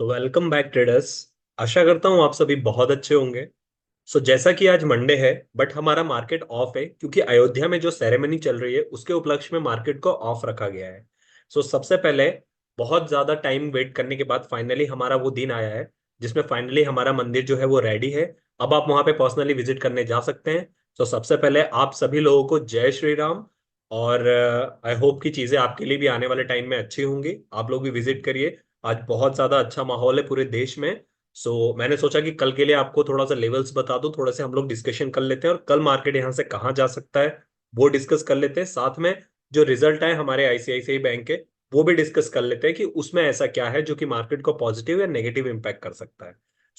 तो welcome back traders. आशा करता हूँ आप सभी बहुत अच्छे होंगे। जैसा कि आज मंडे है बट हमारा मार्केट ऑफ है क्योंकि अयोध्या में जो सेरेमनी चल रही है उसके उपलक्ष्य में मार्केट को ऑफ रखा गया है। सबसे पहले बहुत ज्यादा टाइम वेट करने के बाद फाइनली हमारा वो दिन आया है जिसमें फाइनली हमारा मंदिर जो है वो रेडी है। अब आप वहां पे पर्सनली विजिट करने जा सकते हैं। सबसे पहले आप सभी लोगों को जय श्री राम। और आई होप कि चीजें आपके लिए भी आने वाले टाइम में अच्छी होंगी, आप लोग भी विजिट करिए। आज बहुत ज्यादा अच्छा माहौल है पूरे देश में। मैंने सोचा कि कल के लिए आपको थोड़ा सा लेवल्स बता दूं, थोड़ा सा हम लोग डिस्कशन कर लेते हैं और कल मार्केट यहाँ से कहाँ जा सकता है वो डिस्कस कर लेते हैं। साथ में जो रिजल्ट आए हमारे आईसीआईसीआई बैंक के वो भी डिस्कस कर लेते हैं कि उसमें ऐसा क्या है जो कि मार्केट को पॉजिटिव या नेगेटिव इंपैक्ट कर सकता है।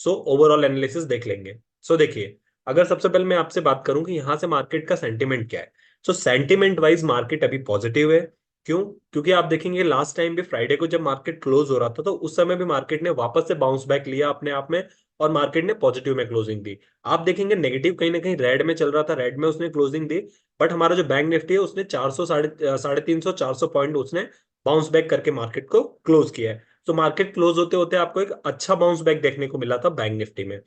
ओवरऑल एनालिसिस देख लेंगे। देखिए, अगर सबसे पहले मैं आपसे बात करूं कि यहाँ से मार्केट का सेंटिमेंट क्या है। सेंटिमेंट वाइज मार्केट अभी पॉजिटिव है। क्यों? क्योंकि आप देखेंगे लास्ट टाइम भी फ्राइडे को जब मार्केट क्लोज हो रहा था तो उस समय भी मार्केट ने वापस से बाउंस बैक लिया अपने आप में और मार्केट ने पॉजिटिव में क्लोजिंग दी। आप देखेंगे नेगेटिव कहीं ना कहीं रेड में चल रहा था, रेड में उसने क्लोजिंग दी। बट हमारा जो बैंक निफ्टी है उसने 400 साढ़े 300 400 पॉइंट उसने बाउंस बैक करके मार्केट को क्लोज किया है। मार्केट क्लोज होते होते आपको एक अच्छा बाउंस बैक देखने को मिला था बैंक निफ्टी में।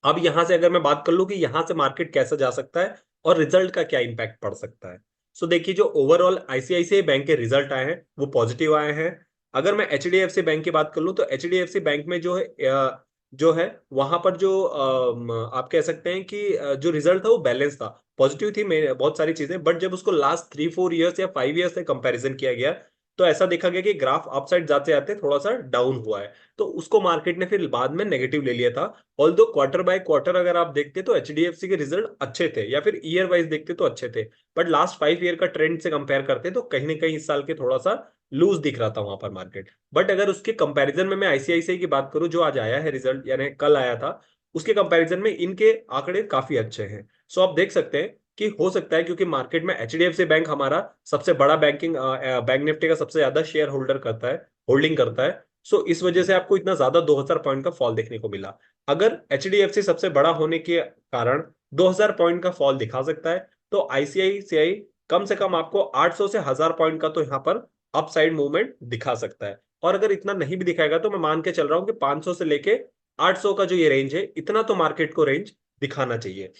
अब यहां से अगर मैं बात कर लूं कि यहां से मार्केट कैसा जा सकता है और रिजल्ट का क्या इंपैक्ट पड़ सकता है। देखिए, जो ओवरऑल आईसीआईसीआई बैंक के रिजल्ट आए हैं वो पॉजिटिव आए हैं। अगर मैं एचडीएफसी बैंक की बात कर लूं तो एचडीएफसी बैंक में जो है वहां पर जो आप कह सकते हैं कि जो रिजल्ट था वो बैलेंस था, पॉजिटिव थी बहुत सारी चीजें। बट जब उसको लास्ट 3-4 ईयर्स या 5 ईयर्स से कंपैरिजन किया गया तो ऐसा देखा गया कि ग्राफ अपसाइड जाते जाते थोड़ा सा डाउन हुआ है। तो उसको मार्केट ने फिर बाद में नेगेटिव ले लिया था। ऑल्दो क्वार्टर बाय क्वार्टर अगर आप देखते तो एचडीएफसी के रिजल्ट अच्छे थे या फिर ईयर वाइज देखते तो अच्छे थे। बट लास्ट 5 ईयर का ट्रेंड से कंपेयर करते तो कहीं ना कहीं इस साल के थोड़ा सा लूज दिख रहा था वहां पर मार्केट। बट अगर उसके कंपैरिजन में मैं आईसीआईसीआई की बात करूं जो आज आया है रिजल्ट यानी कल आया था, उसके कंपैरिजन में इनके आंकड़े काफी अच्छे हैं। आप देख सकते हैं कि हो सकता है क्योंकि मार्केट में एचडीएफसी बैंक हमारा सबसे बड़ा बैंक निफ्टी का सबसे ज्यादा शेयर होल्डर करता है, होल्डिंग करता है। इस वजह से आपको इतना ज्यादा 2000 पॉइंट का फॉल देखने को मिला। अगर एचडीएफसी सबसे बड़ा होने के कारण 2000 पॉइंट का फॉल दिखा सकता है तो आईसीआईसीआई कम से कम आपको 800 से 1000 पॉइंट का तो यहाँ पर अपसाइड मूवमेंट दिखा सकता है। और अगर इतना नहीं भी दिखाएगा तो मैं मान के चल रहा हूं कि 500 से लेके 800 का जो ये रेंज है इतना तो मार्केट को रेंज दिखाना चाहिए।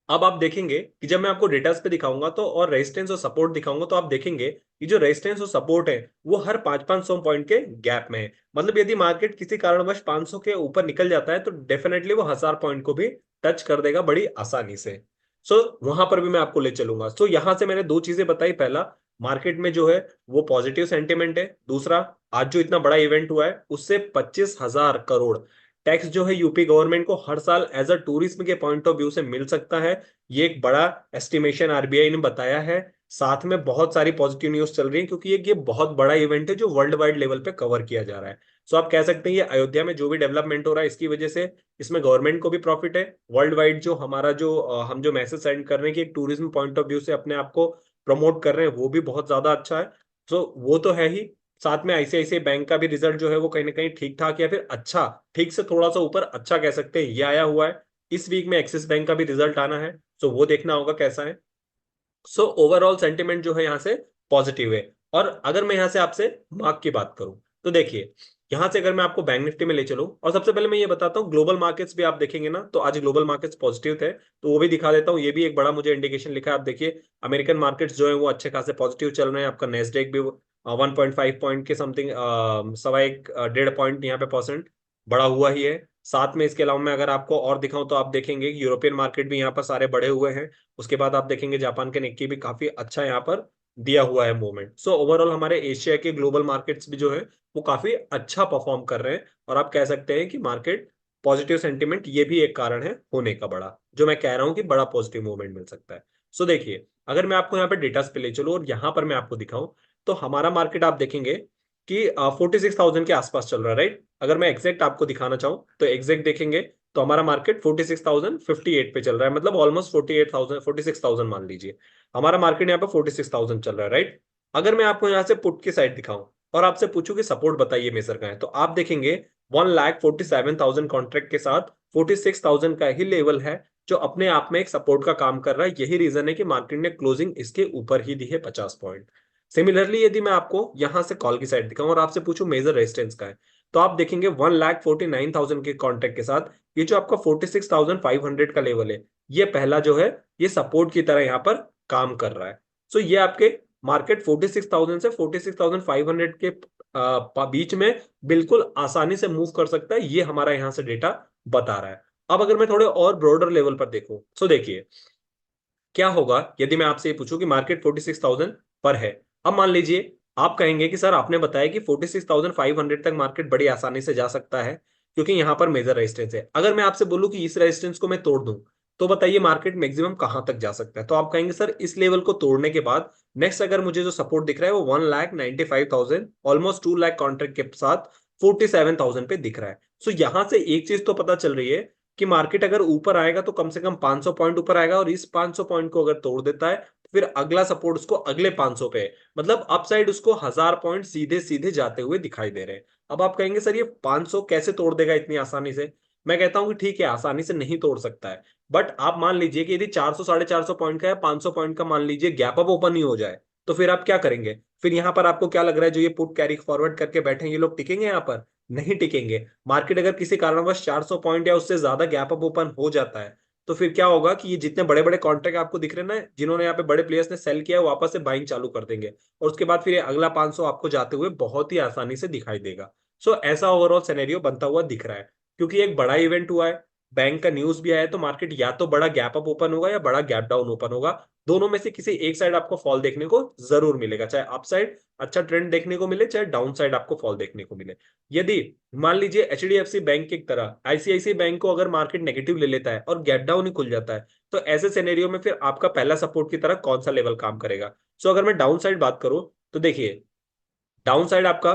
अब आप देखेंगे कि जब मैं आपको डेटास पे दिखाऊंगा तो और रेजिस्टेंस और सपोर्ट दिखाऊंगा तो आप देखेंगे कि जो रेजिस्टेंस और सपोर्ट है वो हर 500-500 पॉइंट के गैप में है। मतलब यदि मार्केट किसी कारणवश 500 के ऊपर निकल जाता है तो डेफिनेटली वो 1000 पॉइंट को भी टच कर देगा बड़ी आसानी से। वहां पर भी मैं आपको ले चलूंगा। यहां से मैंने दो चीजें बताई। पहला, मार्केट में जो है वो पॉजिटिव सेंटिमेंट है। दूसरा, आज जो इतना बड़ा इवेंट हुआ है उससे 25,000 करोड़ टैक्स जो है यूपी गवर्नमेंट को हर साल एज अ टूरिज्म के पॉइंट ऑफ व्यू से मिल सकता है। ये एक बड़ा एस्टिमेशन आरबीआई ने बताया है। साथ में बहुत सारी पॉजिटिव न्यूज चल रही है क्योंकि ये बहुत बड़ा इवेंट है जो वर्ल्ड वाइड लेवल पे कवर किया जा रहा है। आप कह सकते हैं ये अयोध्या में जो भी डेवलपमेंट हो रहा है इसकी वजह से इसमें गवर्नमेंट को भी प्रॉफिट है। वर्ल्ड वाइड जो हमारा जो हम जो मैसेज सेंड कर रहे हैं कि एक टूरिज्म पॉइंट ऑफ व्यू से अपने आप को प्रमोट कर रहे हैं वो भी बहुत ज्यादा अच्छा है। वो तो है ही। साथ में आईसीआईसीआई बैंक का भी रिजल्ट जो है वो कहीं ना कहीं ठीक ठाक या फिर अच्छा, ठीक से थोड़ा सा ऊपर अच्छा कह सकते हैं, ये आया हुआ है। इस वीक में एक्सिस बैंक का भी रिजल्ट आना है। वो देखना होगा कैसा है। ओवरऑल सेंटिमेंट जो है यहाँ से पॉजिटिव है। और अगर मैं यहाँ से आपसे मार्क की बात करूं तो देखिए, यहाँ से अगर मैं आपको बैंक निफ्टी में ले चलूं और सबसे पहले मैं ये बताता हूँ ग्लोबल मार्केट्स भी आप देखेंगे ना तो आज ग्लोबल मार्केट्स पॉजिटिव थे तो वो भी दिखा देता हूँ। ये भी एक बड़ा मुझे इंडिकेशन लिखा है। आप देखिए, अमेरिकन मार्केट्स जो है वो अच्छे खासे पॉजिटिव चल रहे हैं। आपका नेस्डेक भी 1.5 पॉइंट के समथिंग, सवा एक 1.5 पॉइंट यहाँ पे परसेंट बड़ा हुआ ही है। साथ में इसके अलावा मैं अगर आपको और दिखाऊं तो आप देखेंगे कि यूरोपियन मार्केट भी यहाँ पर सारे बढ़े हुए हैं। उसके बाद आप देखेंगे जापान के निक्की भी काफी अच्छा यहाँ पर दिया हुआ है मूवमेंट। ओवरऑल हमारे एशिया के ग्लोबल मार्केट्स भी जो है वो काफी अच्छा परफॉर्म कर रहे हैं। और आप कह सकते हैं कि मार्केट पॉजिटिव सेंटिमेंट ये भी एक कारण है होने का बड़ा, जो मैं कह रहा हूं कि बड़ा पॉजिटिव मूवमेंट मिल सकता है। देखिए, अगर मैं आपको यहाँ पे डेटास पे ले चलूं और यहाँ पर मैं आपको दिखाऊं तो हमारा मार्केट आप देखेंगे कि 46,000 के आसपास चल रहा है, राइट। अगर मैं एग्जैक्ट आपको दिखाना चाहूँ तो एग्जैक्ट देखेंगे तो हमारा मार्केट 46,058 पे चल रहा है, मतलब ऑलमोस्ट 48,000 46,000 मान लीजिए। हमारा मार्केट यहाँ पे 46,000 चल रहा है, राइट। अगर मैं आपको यहाँ से पुट की साइड दिखाऊं और आपसे पूछूं कि सपोर्ट बताइए मेजर का है तो आप देखेंगे 1,47,000 कॉन्ट्रैक्ट के साथ 46,000 का ही लेवल है जो अपने आप में एक सपोर्ट का काम कर रहा है। यही रीजन है कि मार्केट ने क्लोजिंग इसके ऊपर ही दी है 50 पॉइंट। सिमिलरली यदि मैं आपको यहां से कॉल की साइड दिखाऊं और आपसे पूछूं मेजर रेजिस्टेंस का है तो आप देखेंगे 1,49,000 के कॉन्ट्रैक्ट के साथ ये जो आपका 46,500 का लेवल है, ये पहला जो है ये सपोर्ट की तरह यहाँ पर काम कर रहा है। सो ये आपके मार्केट 46,000 से 46,500 के बीच में बिल्कुल आसानी से मूव कर सकता है, ये हमारा यहाँ से डेटा बता रहा है। अब अगर मैं थोड़े और ब्रॉडर लेवल पर देखूं, सो देखिए क्या होगा यदि मैं आपसे ये पूछूं कि मार्केट 46,000 पर है। अब मान लीजिए आप कहेंगे कि सर आपने बताया कि 46,500 तक मार्केट बड़ी आसानी से जा सकता है क्योंकि यहां पर मेजर रेजिस्टेंस है। अगर मैं आपसे बोलूं कि इस रेजिस्टेंस को मैं तोड़ दूं तो बताइए मार्केट मैक्सिमम कहां तक जा सकता है। तो आप कहेंगे सर इस लेवल को तोड़ने के बाद नेक्स्ट अगर मुझे जो सपोर्ट दिख रहा है वो 1,95,000 ऑलमोस्ट 2 लाख कॉन्ट्रैक्ट के साथ 47,000 पे दिख रहा है। सो यहां से एक चीज तो पता चल रही है कि मार्केट अगर ऊपर आएगा तो कम से कम 500 पॉइंट ऊपर आएगा, और इस 500 पॉइंट को अगर तोड़ देता है तो फिर अगला सपोर्ट उसको अगले 500 पे है। मतलब अपसाइड उसको 1,000 पॉइंट सीधे सीधे जाते हुए दिखाई दे रहे हैं। अब आप कहेंगे सर ये 500 कैसे तोड़ देगा इतनी आसानी से। मैं कहता हूं कि ठीक है आसानी से नहीं तोड़ सकता है, बट आप मान लीजिए कि यदि 400 450 पॉइंट का या 500 पॉइंट का मान लीजिए गैप अप ओपन ही हो जाए तो फिर आप क्या करेंगे। फिर यहां पर आपको क्या लग रहा है जो ये पुट कैरी फॉरवर्ड करके बैठे हैं ये लोग टिकेंगे यहाँ पर? नहीं टिकेंगे। मार्केट अगर किसी कारणवश 400 पॉइंट या उससे ज्यादा गैप अप ओपन हो जाता है तो फिर क्या होगा कि ये जितने बड़े बड़े कॉन्ट्रैक्ट आपको दिख रहे हैं ना जिन्होंने यहाँ पे बड़े प्लेयर्स ने सेल किया है वापस से बाइंग चालू कर देंगे, और उसके बाद फिर ये अगला 500 आपको जाते हुए बहुत ही आसानी से दिखाई देगा। सो ऐसा ओवरऑल सिनेरियो बनता हुआ दिख रहा है क्योंकि एक बड़ा इवेंट हुआ है, बैंक का न्यूज भी आया है, तो मार्केट या तो बड़ा गैप अप ओपन होगा या बड़ा गैप डाउन ओपन होगा। दोनों में से किसी एक साइड आपको फॉल देखने को जरूर मिलेगा, चाहे अप साइड अच्छा ट्रेंड देखने को मिले चाहे डाउन साइड आपको फॉल देखने को मिले। यदि मान लीजिए एचडीएफसी बैंक की तरह आईसीआईसी बैंक को अगर मार्केट नेगेटिव ले लेता है और गैप डाउन ही खुल जाता है तो ऐसे सिनेरियो में फिर आपका पहला सपोर्ट की तरह कौन सा लेवल काम करेगा। सो अगर मैं डाउन साइड बात करूं तो देखिए डाउन साइड आपका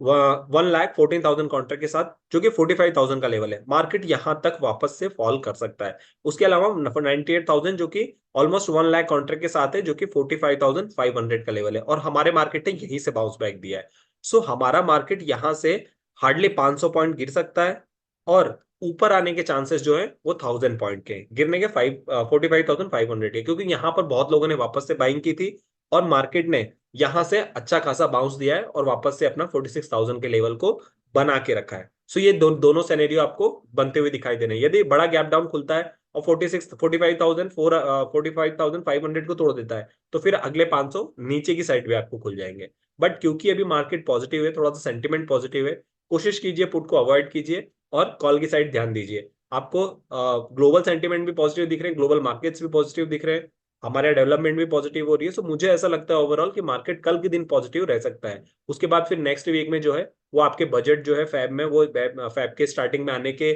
1,14,000 कॉन्ट्रैक्ट के साथ जो कि 45,000 का लेवल है, मार्केट यहां तक वापस से फॉल कर सकता है। उसके अलावा 98,000 जो कि ऑलमोस्ट 1 लाख कॉन्ट्रैक्ट के साथ है जो कि 45,500 का लेवल है, और हमारे मार्केट ने यहीं से बाउंस बैक दिया है। सो हमारा मार्केट यहां से हार्डली 500 पॉइंट गिर सकता है, और ऊपर आने के चांसेस जो है वो 1,000 पॉइंट के गिरने के 45,500 के, क्योंकि यहाँ पर बहुत लोगों ने वापस से बाइंग की थी और मार्केट ने यहां से अच्छा खासा बाउंस दिया है और वापस से अपना 46,000 के लेवल को बना के रखा है। सो ये दोनों सिनेरियो आपको बनते हुए दिखाई दे रहे हैं। यदि बड़ा गैप डाउन खुलता है और 45,500 को तोड़ देता है तो फिर अगले 500 नीचे की साइड भी आपको खुल जाएंगे। बट क्योंकि अभी मार्केट पॉजिटिव है, थोड़ा सा सेंटिमेंट पॉजिटिव है, कोशिश कीजिए पुट को अवॉइड कीजिए और कॉल की साइड ध्यान दीजिए। आपको ग्लोबल सेंटिमेंट भी पॉजिटिव दिख रहे हैं, ग्लोबल मार्केट्स भी पॉजिटिव दिख रहे हैं, हमारे डेवलपमेंट भी पॉजिटिव हो रही है। सो मुझे ऐसा लगता है ओवरऑल कि मार्केट कल के दिन पॉजिटिव रह सकता है। उसके बाद फिर नेक्स्ट वीक में जो है वो आपके बजट जो है फैब में वो फैब के स्टार्टिंग में आने के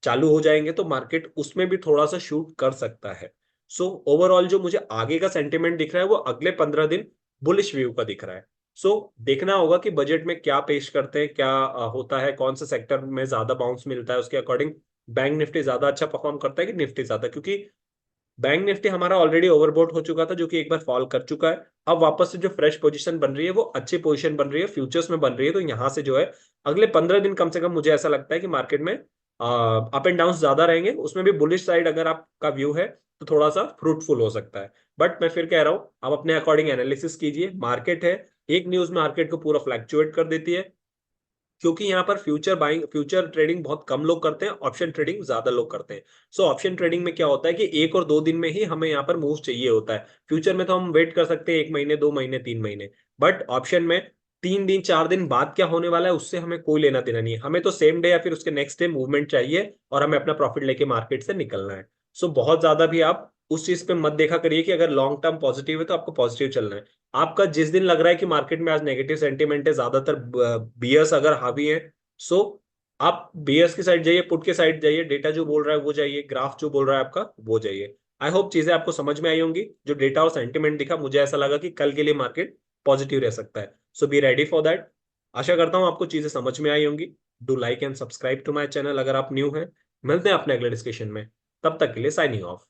चालू हो जाएंगे तो मार्केट उसमें भी थोड़ा सा शूट कर सकता है। सो ओवरऑल जो मुझे आगे का सेंटिमेंट दिख रहा है वो अगले 15 दिन बुलिश व्यू का दिख रहा है। सो देखना होगा कि बजट में क्या पेश करते हैं, क्या होता है, कौन सा सेक्टर में ज्यादा बाउंस मिलता है, उसके अकॉर्डिंग बैंक निफ्टी ज्यादा अच्छा परफॉर्म करता है कि निफ्टी ज्यादा, क्योंकि बैंक निफ्टी हमारा ऑलरेडी ओवरबॉट हो चुका था जो कि एक बार फॉल कर चुका है। अब वापस से जो फ्रेश पोजीशन बन रही है वो अच्छी पोजीशन बन रही है, फ्यूचर्स में बन रही है। तो यहां से जो है अगले 15 दिन कम से कम मुझे ऐसा लगता है कि मार्केट में अप एंड डाउन ज्यादा रहेंगे, उसमें भी बुलिश साइड अगर आपका व्यू है तो थोड़ा सा फ्रूटफुल हो सकता है। बट मैं फिर कह रहा हूँ आप अपने अकॉर्डिंग एनालिसिस कीजिए। मार्केट है, एक न्यूज मार्केट को पूरा फ्लैक्चुएट कर देती है, क्योंकि यहाँ पर फ्यूचर बाइंग फ्यूचर ट्रेडिंग बहुत कम लोग करते हैं, ऑप्शन ट्रेडिंग ज्यादा लोग करते हैं। सो ऑप्शन ट्रेडिंग में क्या होता है कि 1 और 2 दिन में ही हमें यहाँ पर मूव चाहिए होता है। फ्यूचर में तो हम वेट कर सकते हैं 1 महीने 2 महीने 3 महीने, बट ऑप्शन में 3 दिन 4 दिन बाद क्या होने वाला है उससे हमें कोई लेना देना नहीं है। हमें तो सेम डे या फिर उसके नेक्स्ट डे मूवमेंट चाहिए और हमें अपना प्रॉफिट लेके मार्केट से निकलना है। सो बहुत ज्यादा भी आप उस चीज पे मत देखा करिए कि अगर लॉन्ग टर्म पॉजिटिव है तो आपको पॉजिटिव चलना है। आपका जिस दिन लग रहा है कि मार्केट में आज नेगेटिव सेंटीमेंट है, ज्यादातर बियर्स अगर हावी है, सो आप बेयर्स की साइड जाइए, पुट के साइड जाइए, डेटा जो बोल रहा है वो जाइए, ग्राफ जो बोल रहा है आपका वो जाइए। आई होप चीजें आपको समझ में आई होंगी। जो डेटा और सेंटिमेंट दिखा मुझे ऐसा लगा कि कल के लिए मार्केट पॉजिटिव रह सकता है। So be ready for that. आशा करता हूं आपको चीजें समझ में आई होंगी। Do like and subscribe to my channel अगर आप न्यू हैं। मिलते हैं अपने अगले डिस्कशन में, तब तक के लिए साइनिंग ऑफ।